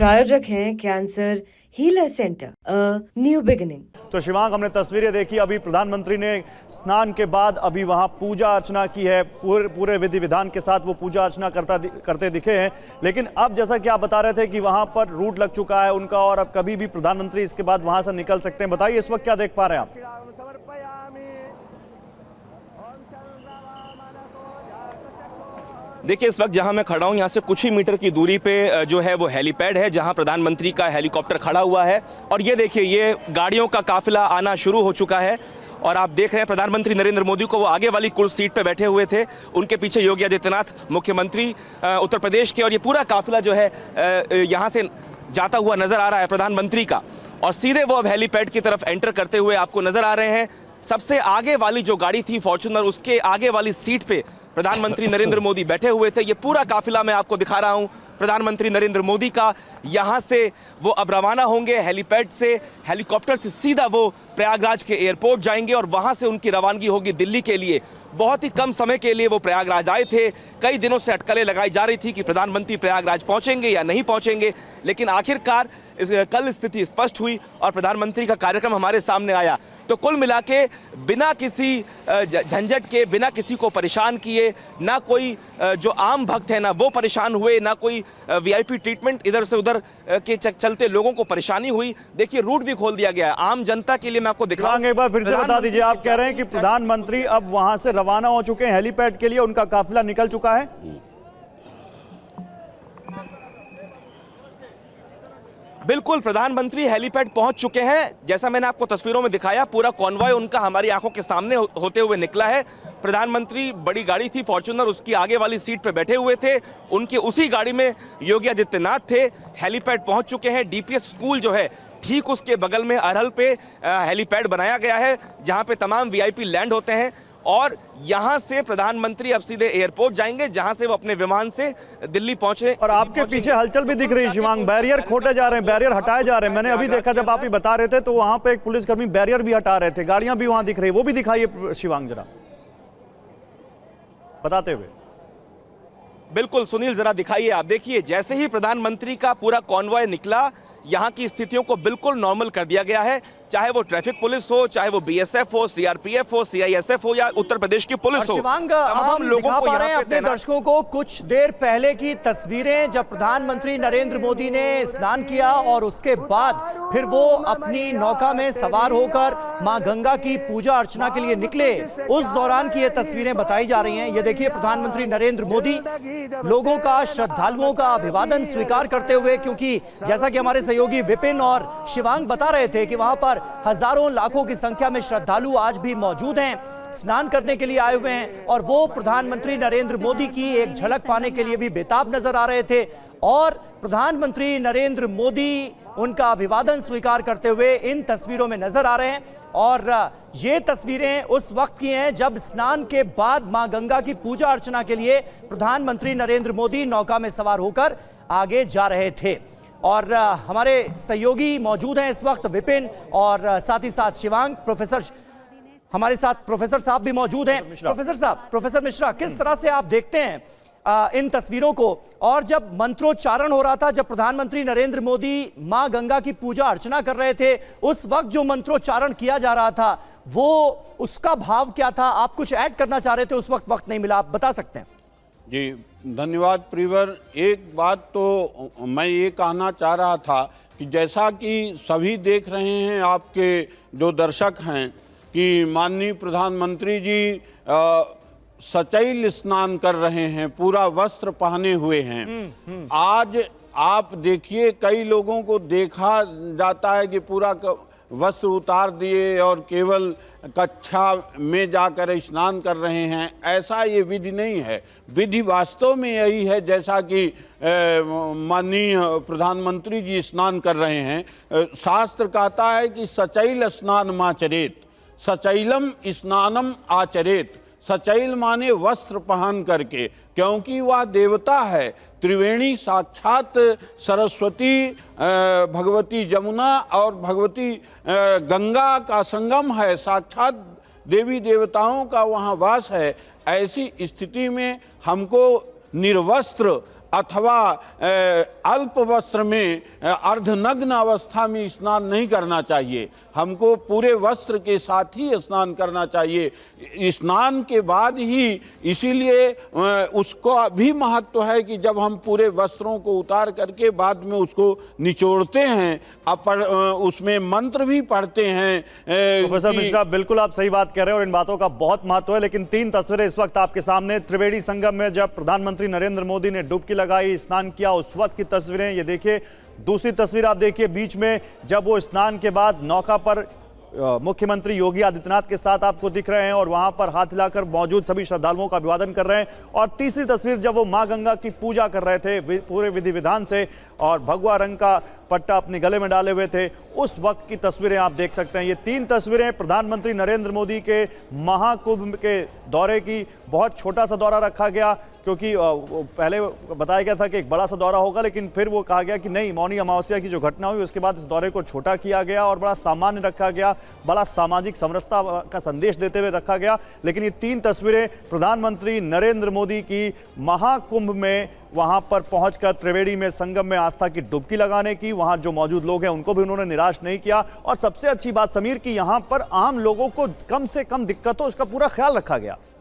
प्रायोजक हैं cancer healer centre, a new beginning. तो शिवांग, हमने तस्वीरें देखी, अभी प्रधानमंत्री ने स्नान के बाद अभी वहां पूजा अर्चना की है, पूरे विधि विधान के साथ वो पूजा अर्चना करते दिखे हैं। लेकिन अब जैसा कि आप बता रहे थे कि वहां पर रूट लग चुका है उनका और अब कभी भी प्रधानमंत्री इसके बाद वहां से निकल सकते हैं। बताइए इस वक्त क्या देख पा रहे हैं आप? देखिए, इस वक्त जहां मैं खड़ा हूं यहां से कुछ ही मीटर की दूरी पे जो है वो हेलीपैड है जहां प्रधानमंत्री का हेलीकॉप्टर खड़ा हुआ है। और ये देखिए, ये गाड़ियों का काफिला आना शुरू हो चुका है और आप देख रहे हैं प्रधानमंत्री नरेंद्र मोदी को, वो आगे वाली कुर्सी सीट पे बैठे हुए थे, उनके पीछे योगी आदित्यनाथ मुख्यमंत्री उत्तर प्रदेश के, और ये पूरा काफिला जो है यहाँ से जाता हुआ नजर आ रहा है प्रधानमंत्री का। और सीधे वो अब हेलीपैड की तरफ एंटर करते हुए आपको नजर आ रहे हैं। सबसे आगे वाली जो गाड़ी थी फॉर्च्यूनर, उसके आगे वाली सीट पे प्रधानमंत्री नरेंद्र मोदी बैठे हुए थे। ये पूरा काफिला मैं आपको दिखा रहा हूं प्रधानमंत्री नरेंद्र मोदी का। यहां से वो अब रवाना होंगे हेलीपैड से, हेलीकॉप्टर से सीधा वो प्रयागराज के एयरपोर्ट जाएंगे और वहां से उनकी रवानगी होगी दिल्ली के लिए। बहुत ही कम समय के लिए वो प्रयागराज आए थे। कई दिनों से अटकलें लगाई जा रही थी कि प्रधानमंत्री प्रयागराज पहुंचेंगे या नहीं पहुंचेंगे, लेकिन आखिरकार कल स्थिति स्पष्ट हुई और प्रधानमंत्री का कार्यक्रम हमारे सामने आया। तो कुल मिला के बिना किसी झंझट के, बिना किसी को परेशान किए, ना कोई जो आम भक्त है ना वो परेशान हुए, ना कोई वीआईपी ट्रीटमेंट इधर से उधर के चलते लोगों को परेशानी हुई। देखिए, रूट भी खोल दिया गया है आम जनता के लिए। मैं आपको दिखाऊंगा, एक बार फिर से बता दीजिए, आप कह रहे हैं कि प्रधानमंत्री अब वहां से रवाना हो चुके हैं हेलीपैड के लिए, उनका काफिला निकल चुका है? बिल्कुल, प्रधानमंत्री हेलीपैड पहुंच चुके हैं। जैसा मैंने आपको तस्वीरों में दिखाया, पूरा कॉन्वॉय उनका हमारी आंखों के सामने होते हुए निकला है। प्रधानमंत्री, बड़ी गाड़ी थी फॉर्च्यूनर, उसकी आगे वाली सीट पे बैठे हुए थे, उनके उसी गाड़ी में योगी आदित्यनाथ थे। हेलीपैड पहुंच चुके हैं। डीपीएस स्कूल जो है ठीक उसके बगल में अरहल पे हेलीपैड बनाया गया है जहां पे तमाम वीआईपी लैंड होते हैं। और यहां से प्रधानमंत्री अब सीधे एयरपोर्ट जाएंगे जहां से वो अपने विमान से दिल्ली पहुंचे। और आपके पीछे हलचल भी दिख रही है शिवांग, बैरियर खोटे जा रहे हैं, बैरियर हटाए जा रहे हैं। मैंने अभी देखा, जब आप ही बता रहे थे तो वहां पे एक पुलिसकर्मी बैरियर भी हटा रहे थे, गाड़ियां भी वहां दिख रही है, वो भी दिखाइए शिवांग जरा बताते हुए। बिल्कुल सुनील, जरा दिखाइए आप। देखिए, जैसे ही प्रधानमंत्री का पूरा कॉन्वॉय निकला, यहाँ की स्थितियों को बिल्कुल नॉर्मल कर दिया गया है। चाहे वो ट्रैफिक पुलिस हो, चाहे वो बीएसएफ हो, सीआरपीएफ हो, सीआईएसएफ हो या उत्तर प्रदेश की पुलिस हो, तमाम लोगों को यहाँ पे अपने दर्शकों को कुछ देर पहले की तस्वीरें, जब प्रधानमंत्री नरेंद्र मोदी ने स्नान किया और उसके बाद फिर वो अपनी नौका में सवार होकर मां गंगा की पूजा अर्चना के लिए निकले, उस दौरान की ये तस्वीरें बताई जा रही हैं। ये देखिए, प्रधानमंत्री नरेंद्र मोदी लोगों का, श्रद्धालुओं का अभिवादन स्वीकार करते हुए, क्योंकि जैसा कि हमारे सहयोगी विपिन और शिवांग बता रहे थे कि वहां पर हजारों लाखों की संख्या में श्रद्धालु आज भी मौजूद हैं, स्नान करने के लिए आए हुए हैं और वो प्रधानमंत्री नरेंद्र मोदी की एक झलक पाने के लिए भी बेताब नजर आ रहे थे। और प्रधानमंत्री नरेंद्र मोदी उनका अभिवादन स्वीकार करते हुए इन तस्वीरों में नजर आ रहे हैं। और ये तस्वीरें उस वक्त की हैं जब स्नान के बाद मां गंगा की पूजा अर्चना के लिए प्रधानमंत्री नरेंद्र मोदी नौका में सवार होकर आगे जा रहे थे। और हमारे सहयोगी मौजूद हैं इस वक्त, विपिन और साथ ही साथ शिवांग। प्रोफेसर हमारे साथ, प्रोफेसर साहब भी मौजूद हैं। प्रोफेसर साहब, प्रोफेसर मिश्रा, किस तरह से आप देखते हैं इन तस्वीरों को? और जब मंत्रोच्चारण हो रहा था, जब प्रधानमंत्री नरेंद्र मोदी मां गंगा की पूजा अर्चना कर रहे थे, उस वक्त जो मंत्रोच्चारण किया जा रहा था, वो उसका भाव क्या था? आप कुछ ऐड करना चाह रहे थे, उस वक्त नहीं मिला, आप बता सकते हैं? जी धन्यवाद प्रीवर। एक बात तो मैं ये कहना चाह रहा था कि जैसा कि सभी देख रहे हैं, आपके जो दर्शक हैं, कि माननीय प्रधानमंत्री जी सचैल स्नान कर रहे हैं, पूरा वस्त्र पहने हुए हैं। आज आप देखिए, कई लोगों को देखा जाता है कि पूरा वस्त्र उतार दिए और केवल कक्षा में जाकर स्नान कर रहे हैं। ऐसा ये विधि नहीं है। विधि वास्तव में यही है जैसा कि माननीय प्रधानमंत्री जी स्नान कर रहे हैं। शास्त्र कहता है कि सचैल स्नान माचरेत, सचैलम स्नानम आचरेत। सचैल माने वस्त्र पहन करके, क्योंकि वह देवता है। त्रिवेणी साक्षात सरस्वती, भगवती जमुना और भगवती गंगा का संगम है, साक्षात देवी देवताओं का वहाँ वास है। ऐसी स्थिति में हमको निर्वस्त्र अथवा अल्प वस्त्र में अर्धनग्न अवस्था में स्नान नहीं करना चाहिए। हमको पूरे वस्त्र के साथ ही स्नान करना चाहिए। स्नान के बाद ही, इसीलिए उसको भी महत्व है कि जब हम पूरे वस्त्रों को उतार करके बाद में उसको निचोड़ते हैं, उसमें मंत्र भी पढ़ते हैं। प्रोफेसर मिश्रा, बिल्कुल आप सही बात कह रहे हैं और इन बातों का बहुत महत्व है, लेकिन 3 तस्वीरें इस वक्त आपके सामने त्रिवेणी संगम में जब प्रधानमंत्री नरेंद्र मोदी ने डुबकी लगाई, स्नान किया, उस वक्त की तस्वीरें ये देखिए। दूसरी तस्वीर आप देखिए बीच में जब वो स्नान के बाद नौका पर मुख्यमंत्री योगी आदित्यनाथ के साथ आपको दिख रहे हैं और वहां पर हाथ हिलाकर मौजूद सभी श्रद्धालुओं का अभिवादन कर रहे हैं। और तीसरी तस्वीर जब वो मां गंगा की पूजा कर रहे थे पूरे विधि विधान से और भगवा रंग का पट्टा अपने गले में डाले हुए थे, उस वक्त की तस्वीरें आप देख सकते हैं। ये 3 तस्वीरें प्रधानमंत्री नरेंद्र मोदी के महाकुंभ के दौरे की। बहुत छोटा सा दौरा रखा गया क्योंकि पहले बताया गया था कि एक बड़ा सा दौरा होगा, लेकिन फिर वो कहा गया कि नहीं, मौनी अमावस्या की जो घटना हुई उसके बाद इस दौरे को छोटा किया गया और बड़ा सामान्य रखा गया, बड़ा सामाजिक समरसता का संदेश देते हुए रखा गया। लेकिन ये 3 तस्वीरें प्रधानमंत्री नरेंद्र मोदी की महाकुंभ में वहां पर पहुंचकर त्रिवेणी में संगम में आस्था की डुबकी लगाने की, वहां जो मौजूद लोग हैं उनको भी उन्होंने निराश नहीं किया। और सबसे अच्छी बात समीर कि यहां पर आम लोगों को कम से कम दिक्कत हो, उसका पूरा ख्याल रखा गया।